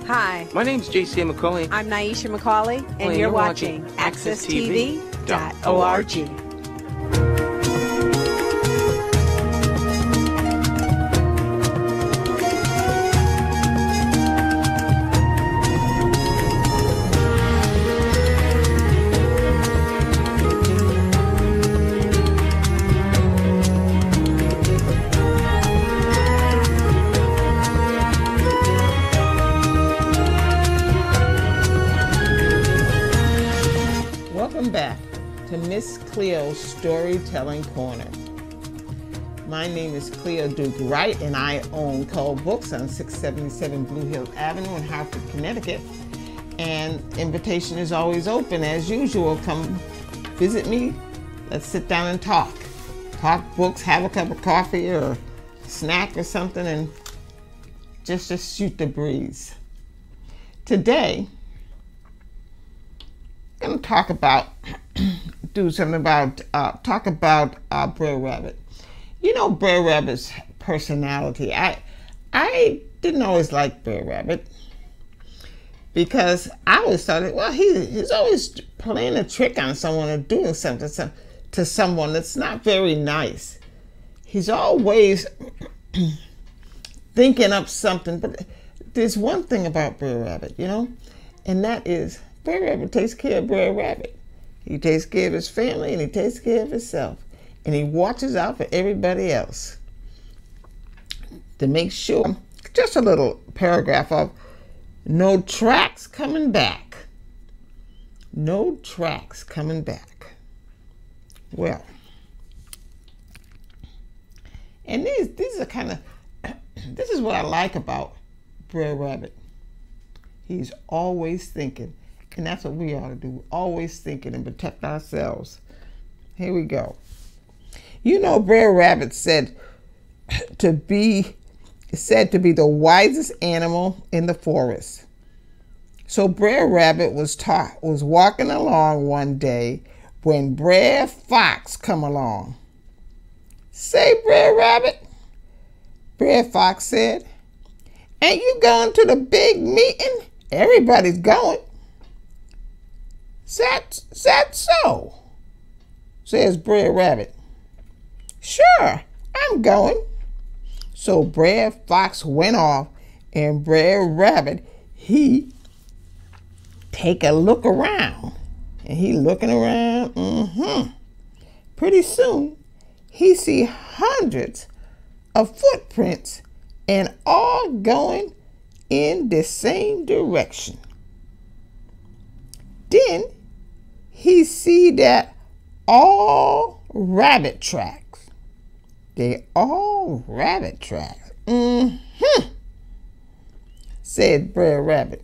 Hi, My name's J.C. McCauley. I'm Naisha McCauley, and you're watching AccessTV.org. Welcome back to Miss Cleo's Storytelling Corner. My name is Cleo Duke Wright, and I own Cole Books on 677 Blue Hill Avenue in Hartford, Connecticut. And invitation is always open, as usual. Come visit me. Let's sit down and talk. Talk books, have a cup of coffee or a snack or something, and just shoot the breeze. Today, I'm going to talk about, talk about Brer Rabbit. You know Brer Rabbit's personality. I didn't always like Brer Rabbit because I always thought, well, he's always playing a trick on someone or doing something to someone that's not very nice. He's always thinking up something. But there's one thing about Brer Rabbit, you know, and that is Brer Rabbit takes care of Brer Rabbit. He takes care of his family and he takes care of himself. And he watches out for everybody else to make sure. Just a little paragraph of no tracks coming back. No tracks coming back. Well, and these are kind of, this is what I like about Brer Rabbit. He's always thinking. And that's what we ought to do. Always thinking and protect ourselves. Here we go. You know, Brer Rabbit said to be the wisest animal in the forest. So Brer Rabbit was walking along one day when Brer Fox come along. Say, Brer Rabbit, Brer Fox said, ain't you going to the big meeting? Everybody's going. That so? Says Brer Rabbit. Sure, I'm going. So Brer Fox went off, and Brer Rabbit, he take a look around. And he looking around, Pretty soon, he see hundreds of footprints and all going in the same direction. Then he see that all rabbit tracks. They all rabbit tracks. Said Brer Rabbit.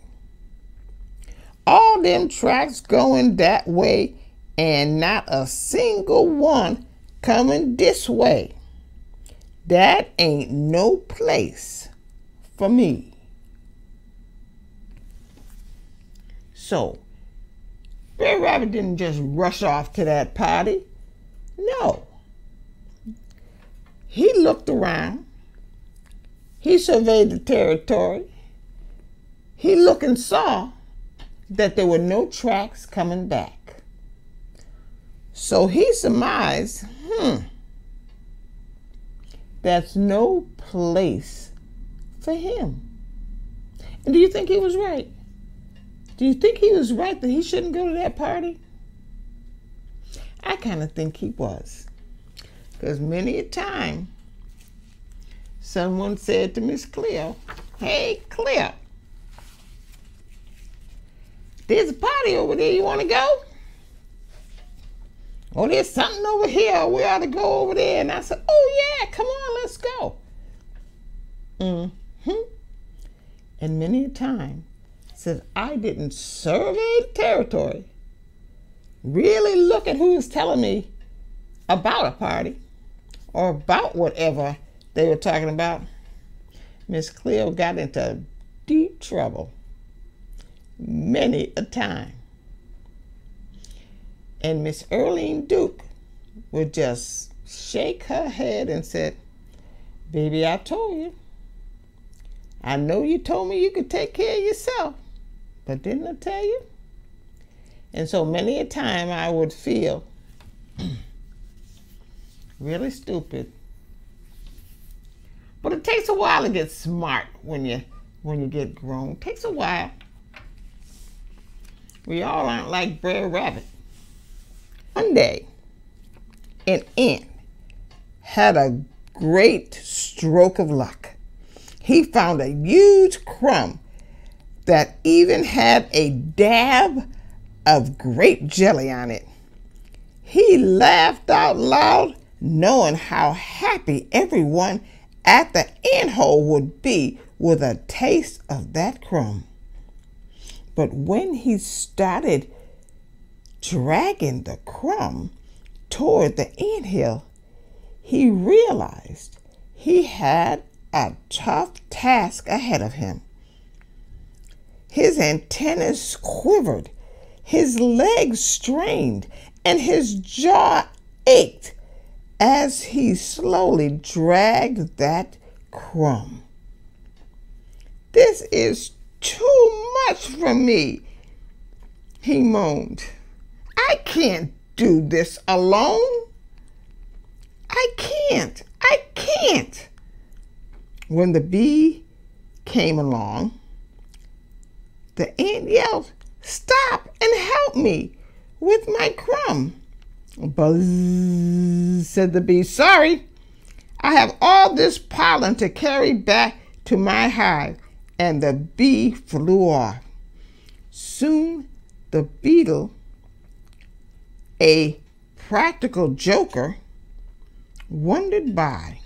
All them tracks going that way and not a single one coming this way. That ain't no place for me. So, Brer Rabbit didn't just rush off to that party. No. He looked around. He surveyed the territory. He looked and saw that there were no tracks coming back. So he surmised, that's no place for him. And do you think he was right? Do you think he was right that he shouldn't go to that party? I kind of think he was. Because many a time, someone said to Miss Cleo, hey, Cleo, there's a party over there. You want to go? Oh, there's something over here. We ought to go over there. And I said, oh, yeah, come on, let's go. And many a time, said I didn't survey the territory, really look at who was telling me about a party or about whatever they were talking about, Miss Cleo got into deep trouble many a time. And Miss Earlene Duke would just shake her head and said, baby, I told you. I know you told me you could take care of yourself, but didn't I tell you? And so many a time I would feel really stupid. But it takes a while to get smart when you get grown. It takes a while. We all aren't like Brer Rabbit. One day, an ant had a great stroke of luck. He found a huge crumb that even had a dab of grape jelly on it. He laughed out loud, knowing how happy everyone at the ant hole would be with a taste of that crumb. But when he started dragging the crumb toward the anthill, he realized he had a tough task ahead of him. His antennas quivered, his legs strained, and his jaw ached as he slowly dragged that crumb. "This is too much for me," he moaned. "I can't do this alone. I can't. When the bee came along, the ant yelled, "Stop and help me with my crumb." "Buzz," said the bee. "Sorry, I have all this pollen to carry back to my hive." And the bee flew off. Soon the beetle, a practical joker, wandered by.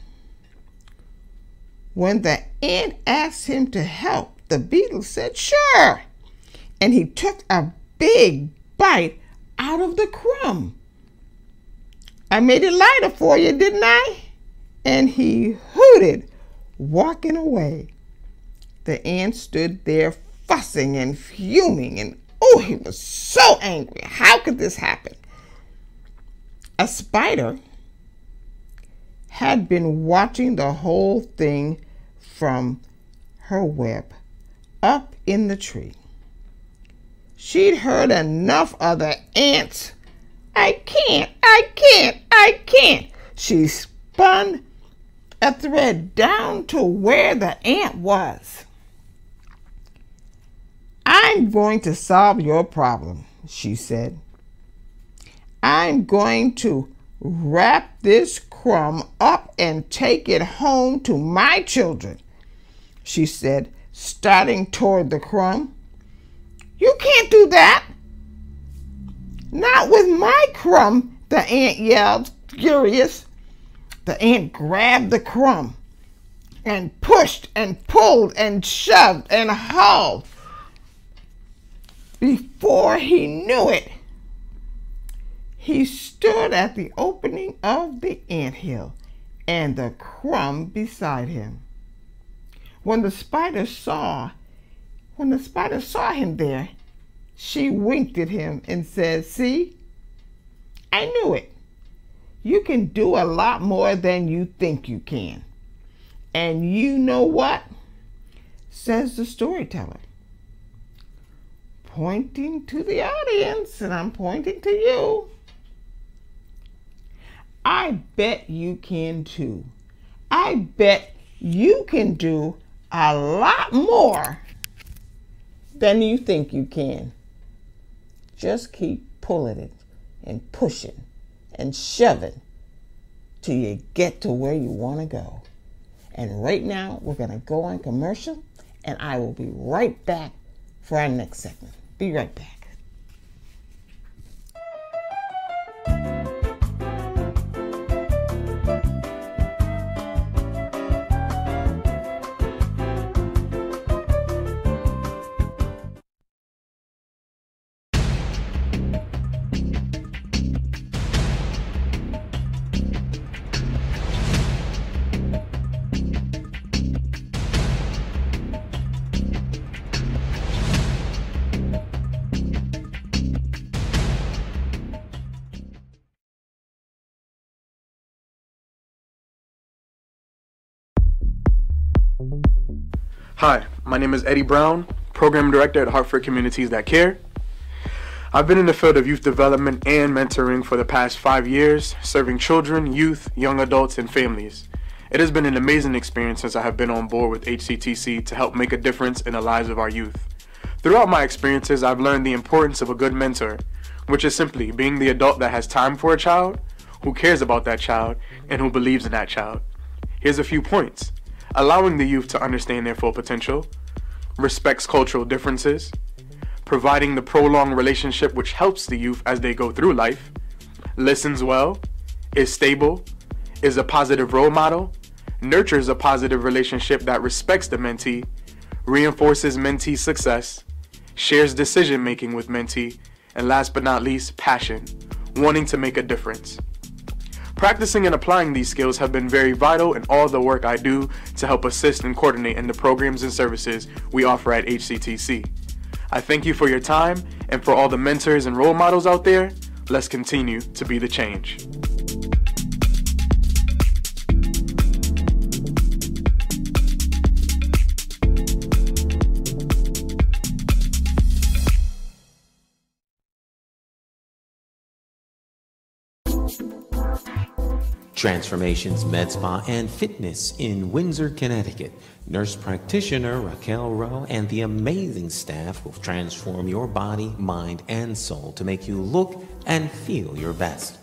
When the ant asked him to help, the beetle said, "Sure." And he took a big bite out of the crumb. "I made it lighter for you, didn't I?" And he hooted, walking away. The ant stood there fussing and fuming, and oh, he was so angry. How could this happen? A spider had been watching the whole thing from her web up in the tree. She'd heard enough of the ants. I can't. She spun a thread down to where the ant was. "I'm going to solve your problem," she said. "I'm going to wrap this crumb up and take it home to my children," she said, starting toward the crumb. "You can't do that." "Not with my crumb," the ant yelled, furious. The ant grabbed the crumb and pushed and pulled and shoved and hauled. Before he knew it, he stood at the opening of the anthill and the crumb beside him. When the spider saw him there, she winked at him and said, "See, I knew it. You can do a lot more than you think you can. And you know what?" says the storyteller, pointing to the audience, and I'm pointing to you. "I bet you can too. I bet you can do a lot more than you think you can. Just keep pulling it and pushing and shoving till you get to where you want to go." And right now, we're going to go on commercial, and I will be right back for our next segment. Be right back. Hi, my name is Eddie Brown, Program Director at Hartford Communities That Care. I've been in the field of youth development and mentoring for the past 5 years, serving children, youth, young adults, and families. It has been an amazing experience since I have been on board with HCTC to help make a difference in the lives of our youth. Throughout my experiences, I've learned the importance of a good mentor, which is simply being the adult that has time for a child, who cares about that child, and who believes in that child. Here's a few points. Allowing the youth to understand their full potential, respects cultural differences, providing the prolonged relationship which helps the youth as they go through life, listens well, is stable, is a positive role model, nurtures a positive relationship that respects the mentee, reinforces mentee's success, shares decision making with mentee, and last but not least, passion, wanting to make a difference. Practicing and applying these skills have been very vital in all the work I do to help assist and coordinate in the programs and services we offer at HCTC. I thank you for your time, and for all the mentors and role models out there, let's continue to be the change. Transformations Med Spa and Fitness in Windsor, Connecticut. Nurse practitioner Raquel Rowe and the amazing staff will transform your body, mind, and soul to make you look and feel your best.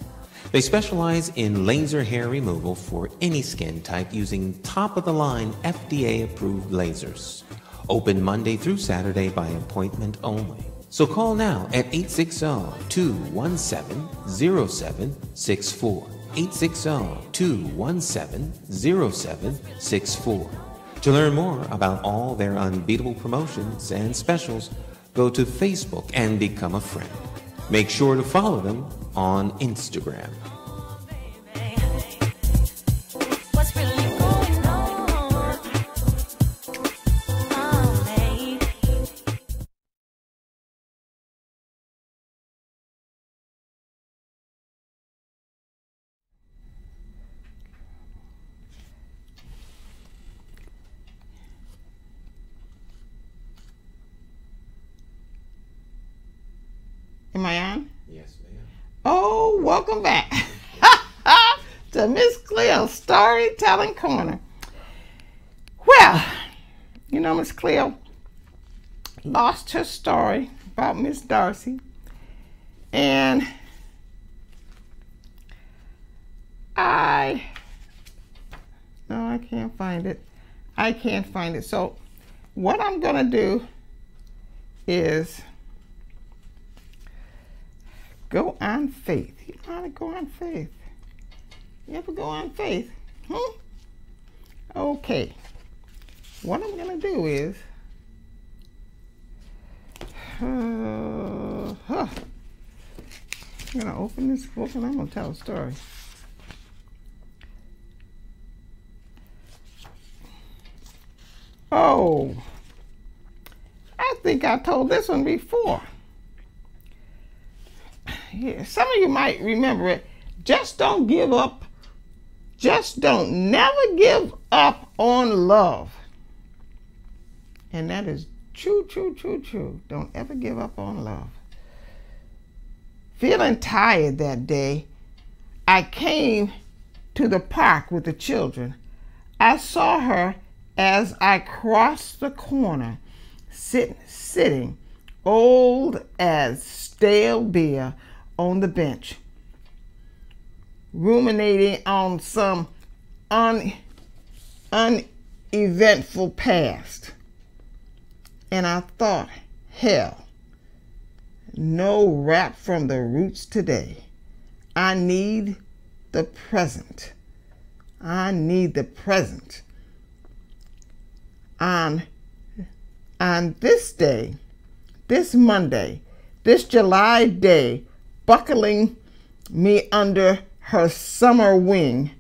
They specialize in laser hair removal for any skin type using top-of-the-line FDA-approved lasers. Open Monday through Saturday by appointment only. So call now at 860-217-0764. 860-217-0764. To learn more about all their unbeatable promotions and specials, go to Facebook and become a friend. Make sure to follow them on Instagram. Am I on? Yes, ma'am. Oh, welcome back to Miss Cleo's Storytelling Corner. Well, you know, Miss Cleo lost her story about Miss Darcy, and I can't find it. I can't find it. So what I'm gonna do is go on faith. You know how to go on faith? You ever go on faith? Okay. What I'm going to do is, I'm going to open this book and I'm going to tell a story. Oh, I think I told this one before. Yeah, some of you might remember it. Just don't give up. Just don't never give up on love. And that is true, true, true, true. Don't ever give up on love. Feeling tired that day, I came to the park with the children. I saw her as I crossed the corner, sitting, old as stale beer, on the bench, ruminating on some uneventful past. And I thought, hell, no rap from the roots today. I need the present. I need the present. On this day, this Monday, this July day, buckling me under her summer wing,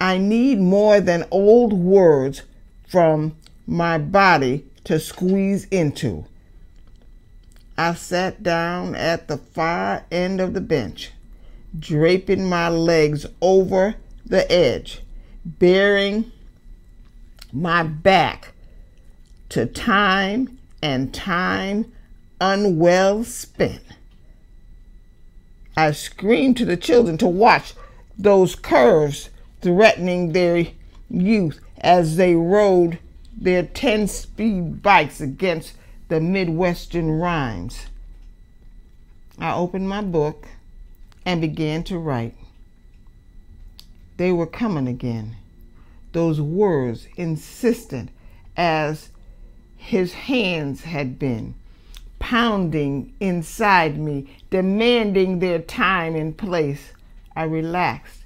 I need more than old words from my body to squeeze into. I sat down at the far end of the bench, draping my legs over the edge, bearing my back to time and time unwell spent. I screamed to the children to watch those curves threatening their youth as they rode their 10-speed bikes against the Midwestern rhymes. I opened my book and began to write. They were coming again, those words insistent as his hands had been, pounding inside me, demanding their time and place. I relaxed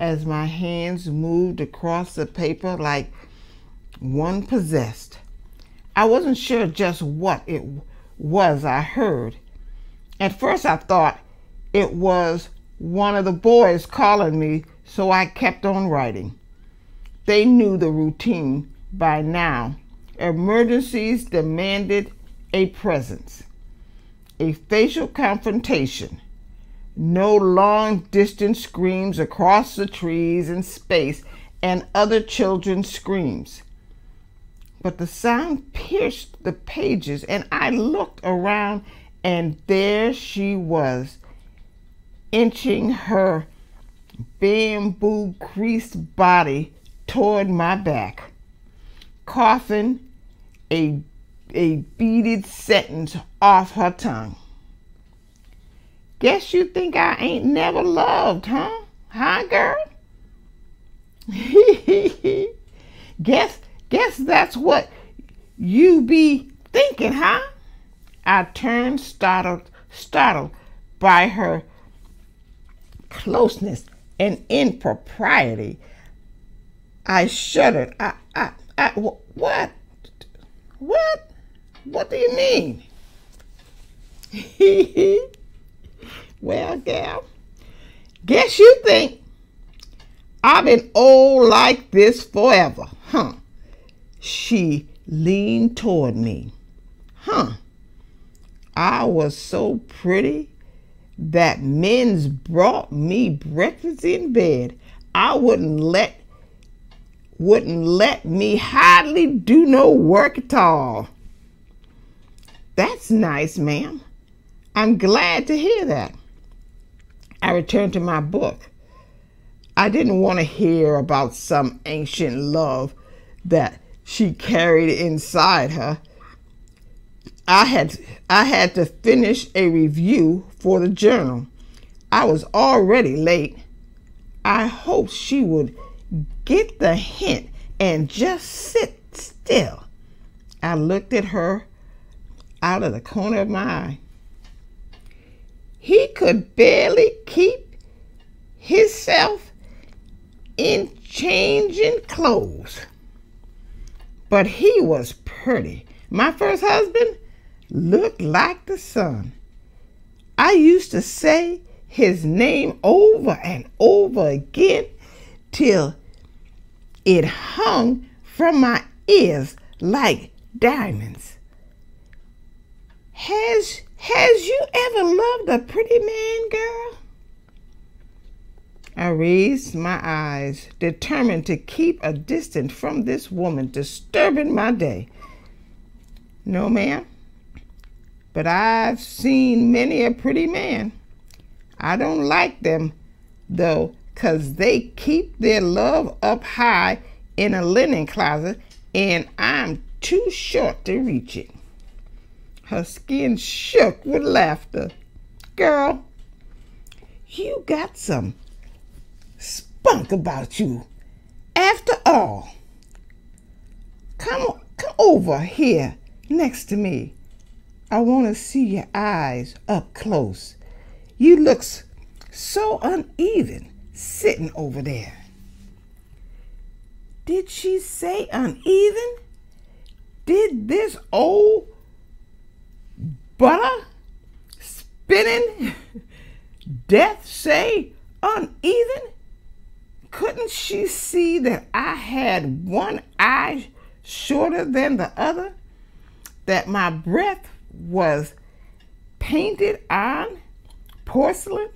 as my hands moved across the paper like one possessed. I wasn't sure just what it was I heard. At first I thought it was one of the boys calling me, so I kept on writing. They knew the routine by now. Emergencies demanded a presence, a facial confrontation, no long-distance screams across the trees and space and other children's screams. But the sound pierced the pages, and I looked around, and there she was, inching her bamboo-creased body toward my back, coughing a beaded sentence off her tongue. Guess you think I ain't never loved, huh? Huh, girl? Guess that's what you be thinking, huh? I turned startled by her closeness and impropriety. I shuddered. What? What do you mean? Well, gal, guess you think I've been old like this forever, huh? She leaned toward me. Huh? I was so pretty that men's brought me breakfast in bed. I wouldn't let me hardly do no work at all. That's nice, ma'am. I'm glad to hear that. I returned to my book. I didn't want to hear about some ancient love that she carried inside her. I had to finish a review for the journal. I was already late. I hoped she would get the hint and just sit still. I looked at her out of the corner of my eye. He could barely keep himself in changing clothes. But he was pretty. My first husband looked like the sun. I used to say his name over and over again till it hung from my ears like diamonds. Has you ever loved a pretty man, girl? I raised my eyes, determined to keep a distance from this woman disturbing my day. No, ma'am, but I've seen many a pretty man. I don't like them, though, 'cause they keep their love up high in a linen closet, and I'm too short to reach it. Her skin shook with laughter. Girl, you got some spunk about you. After all, come over here next to me. I want to see your eyes up close. You look so uneven sitting over there. Did she say uneven? Did this old butter spinning death say uneven? Couldn't she see that I had one eye shorter than the other? That my breath was painted on porcelain?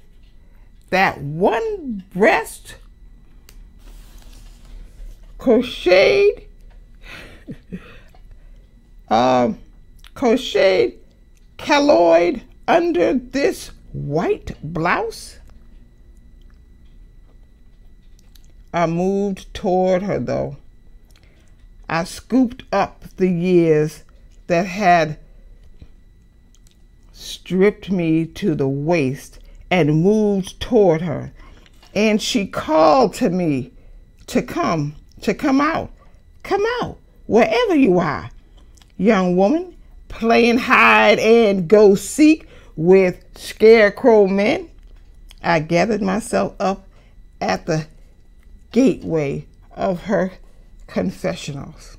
That one breast crocheted crocheted colloid under this white blouse? I moved toward her, though. I scooped up the years that had stripped me to the waist and moved toward her. And she called to me to come out. Come out, wherever you are, young woman, playing hide and go seek with scarecrow men. I gathered myself up at the gateway of her confessionals.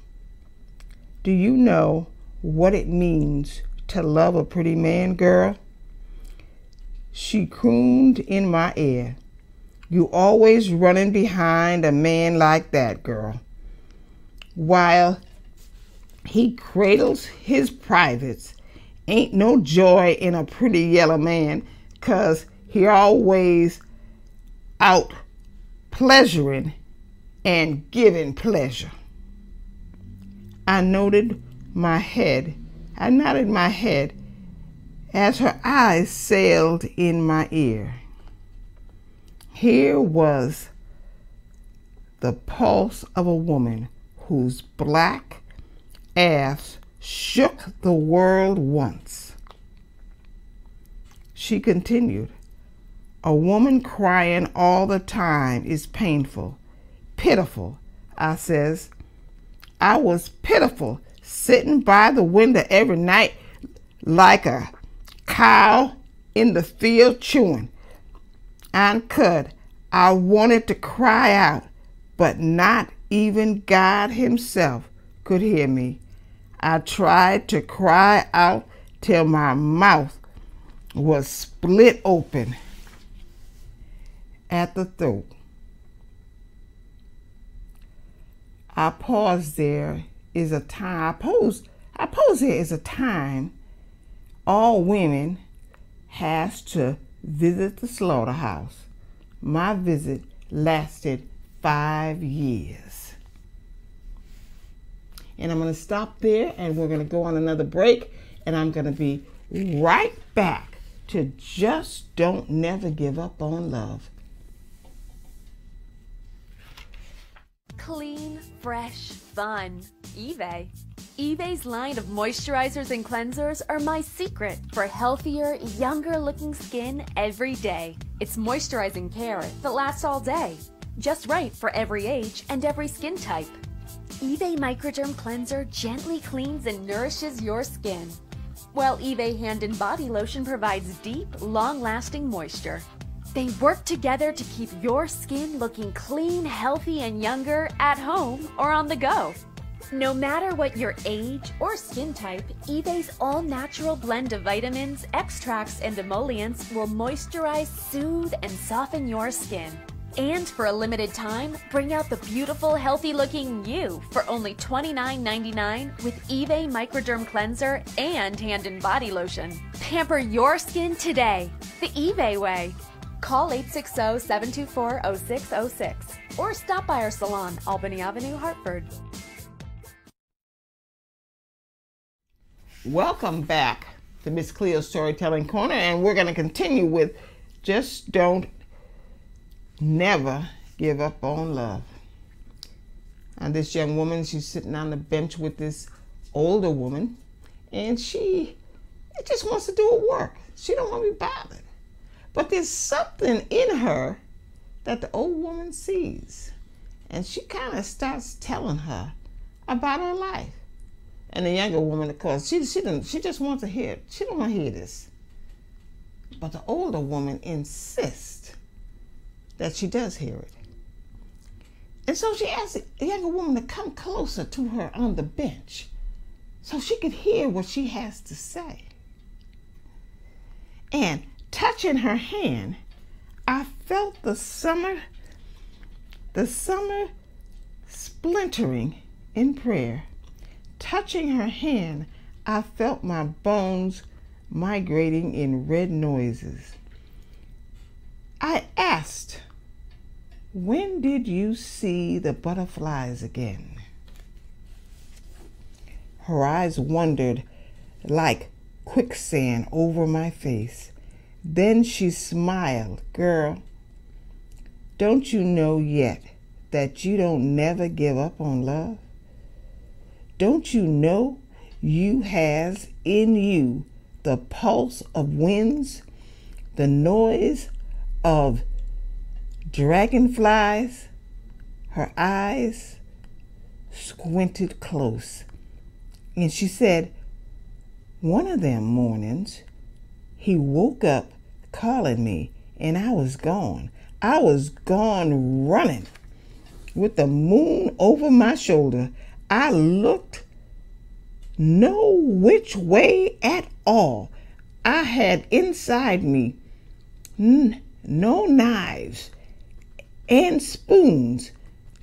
Do you know what it means to love a pretty man, girl? She crooned in my ear. You always running behind a man like that, girl. While he cradles his privates, ain't no joy in a pretty yellow man, 'cause he always out pleasuring and giving pleasure. I nodded my head as her eyes sailed in my ear. Here was the pulse of a woman whose black ass shook the world once. She continued, a woman crying all the time is painful, pitiful, I says. I was pitiful, sitting by the window every night like a cow in the field chewing. Uncut, I wanted to cry out, but not even God himself could hear me. I tried to cry out till my mouth was split open at the throat. I pause there is a time, I pose there is a time all women has to visit the slaughterhouse. My visit lasted 5 years. And I'm going to stop there and we're going to go on another break and I'm going to be right back to Just Don't Never Give Up on Love. Clean, fresh, fun. eBay. eBay's line of moisturizers and cleansers are my secret for healthier, younger looking skin every day. It's moisturizing care that lasts all day. Just right for every age and every skin type. eBay Microderm Cleanser gently cleans and nourishes your skin, while eBay Hand and Body Lotion provides deep, long-lasting moisture. They work together to keep your skin looking clean, healthy, and younger at home or on the go. No matter what your age or skin type, eBay's all-natural blend of vitamins, extracts, and emollients will moisturize, soothe, and soften your skin. And for a limited time, bring out the beautiful, healthy-looking you for only $29.99 with eBay Microderm Cleanser and Hand and Body Lotion. Pamper your skin today, the eBay way. Call 860-724-0606 or stop by our salon, Albany Avenue, Hartford. Welcome back to Miss Cleo's Storytelling Corner, and we're going to continue with Just Don't Never Give Up on Love. And this young woman, she's sitting on the bench with this older woman, and she just wants to do her work. She don't want to be bothered. But there's something in her that the old woman sees, and she kind of starts telling her about her life. And the younger woman, of course, she just wants to hear it. She don't want to hear this. But the older woman insists that she does hear it. And so she asks the younger woman to come closer to her on the bench so she could hear what she has to say. And touching her hand, I felt the summer splintering in prayer. Touching her hand, I felt my bones migrating in red noises. I asked, when did you see the butterflies again? Her eyes wandered like quicksand over my face. Then she smiled. Girl, don't you know yet that you don't never give up on love? Don't you know you has in you the pulse of winds, the noise of dragonflies? Her eyes squinted close, and she said, one of them mornings, he woke up calling me, and I was gone. I was gone running with the moon over my shoulder. I looked no which way at all. I had inside me no knives and spoons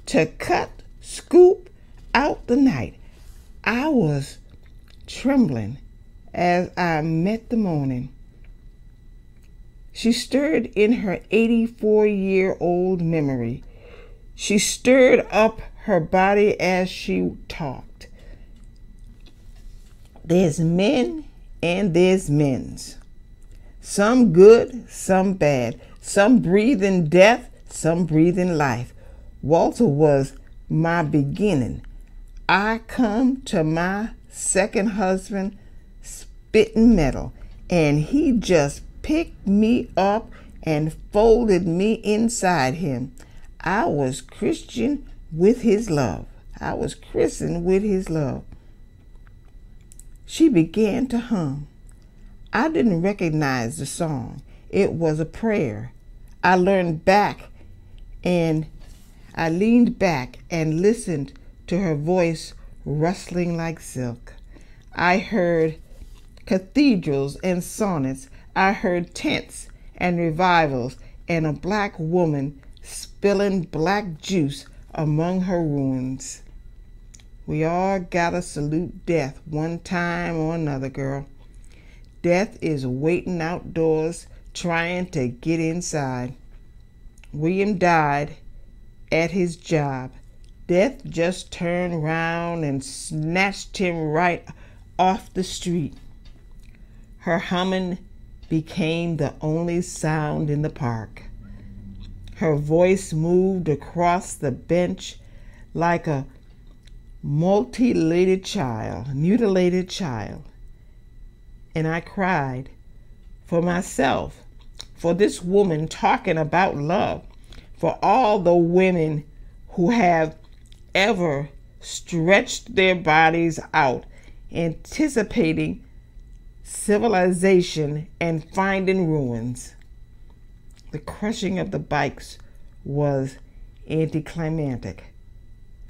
to cut, scoop out the night. I was trembling as I met the morning. She stirred in her 84-year-old memory. She stirred up her body as she talked. There's men and there's men's. Some good, some bad. Some breathing death, some breathing life. Walter was my beginning. I come to my second husband spitting metal, and he just picked me up and folded me inside him. I was Christian with his love. I was christened with his love. She began to hum. I didn't recognize the song. It was a prayer. I leaned back and listened to her voice rustling like silk. I heard cathedrals and sonnets. I heard tents and revivals and a black woman spilling black juice among her ruins. We all gotta salute death one time or another, girl. Death is waiting outdoors, trying to get inside. William died at his job. Death just turned round and snatched him right off the street. Her humming became the only sound in the park. Her voice moved across the bench like a mutilated child. And I cried for myself, for this woman talking about love, for all the women who have ever stretched their bodies out, anticipating civilization and finding ruins. The crushing of the bikes was anticlimactic.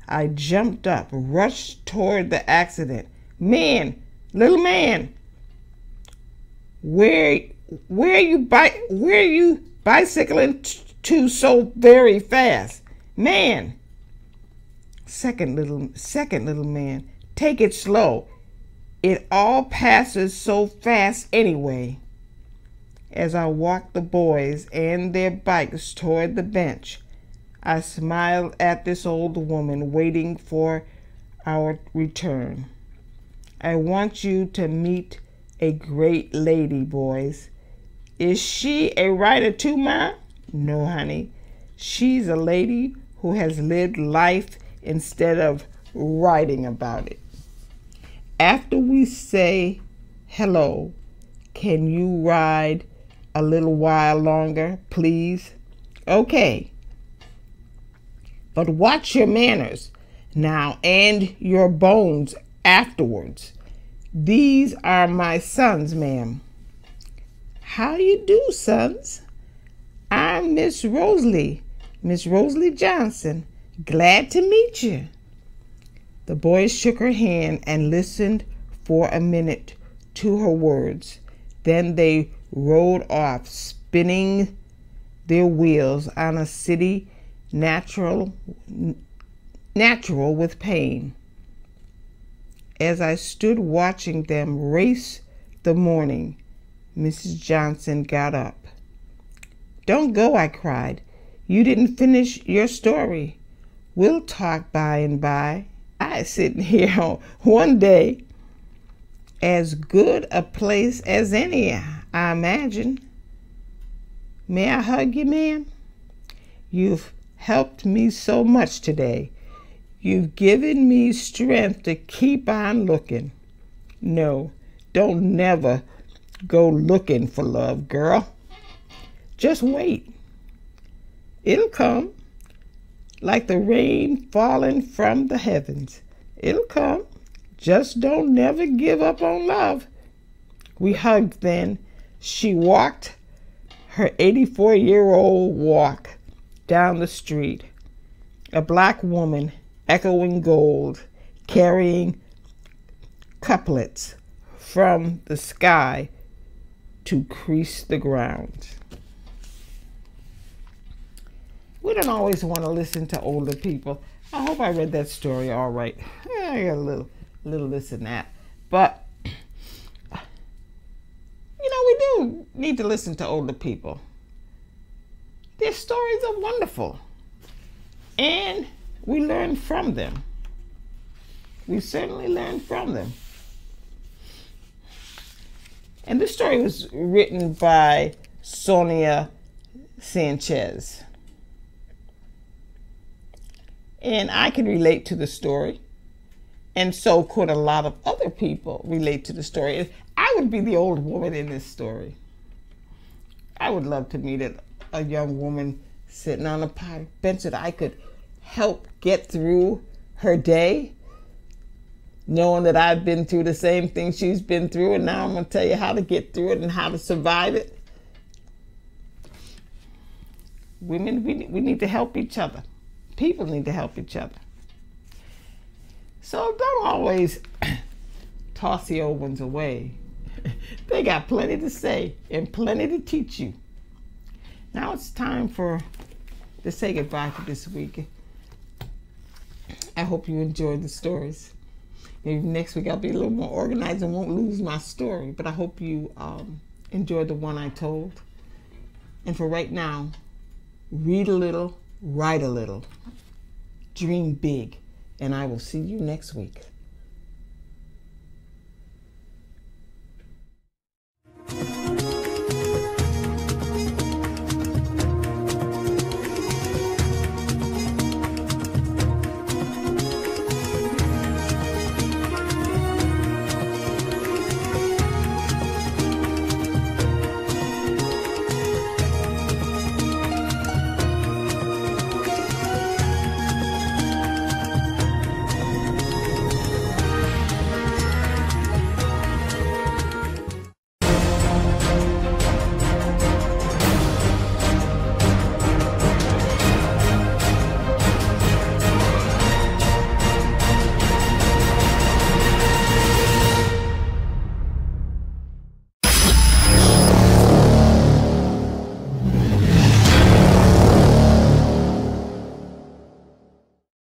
I jumped up, rushed toward the accident. Man, little man, where are you bicycling to so very fast? Man, second little man, take it slow. It all passes so fast anyway. As I walked the boys and their bikes toward the bench, I smiled at this old woman waiting for our return. I want you to meet a great lady, boys. Is she a writer too, Ma? No, honey. She's a lady who has lived life instead of writing about it. After we say hello, can you ride a little while longer, please? Okay. But watch your manners now and your bones afterwards. These are my sons, ma'am. How you do, sons? I'm Miss Rosalie Johnson. Glad to meet you. The boys shook her hand and listened for a minute to her words. Then they rode off, spinning their wheels on a city natural with pain. As I stood watching them race the morning, Mrs. Johnson got up. Don't go, I cried. You didn't finish your story. We'll talk by and by. I sitting here one day as good a place as any, I imagine. May I hug you, ma'am? You've helped me so much today. You've given me strength to keep on looking. No, don't never go looking for love, girl. Just wait. It'll come like the rain falling from the heavens. It'll come. Just don't never give up on love. We hugged then. She walked her 84-year-old walk down the street. A black woman, echoing gold, carrying couplets from the sky to crease the ground. We don't always want to listen to older people. I hope I read that story all right. I got a little this and that. But, we do need to listen to older people. Their stories are wonderful. And we learn from them. We certainly learn from them. And this story was written by Sonia Sanchez. And I can relate to the story. And so could a lot of other people relate to the story. I would be the old woman in this story. I would love to meet a young woman sitting on a park bench that I could help get through her day, knowing that I've been through the same thing she's been through, and now I'm going to tell you how to get through it and how to survive it. Women, we need to help each other. People need to help each other. So don't always toss the old ones away. They got plenty to say and plenty to teach you. Now it's time to say goodbye for this week. I hope you enjoyed the stories. Maybe next week I'll be a little more organized and won't lose my story. But I hope you enjoyed the one I told. And for right now, read a little, write a little, dream big, and I will see you next week.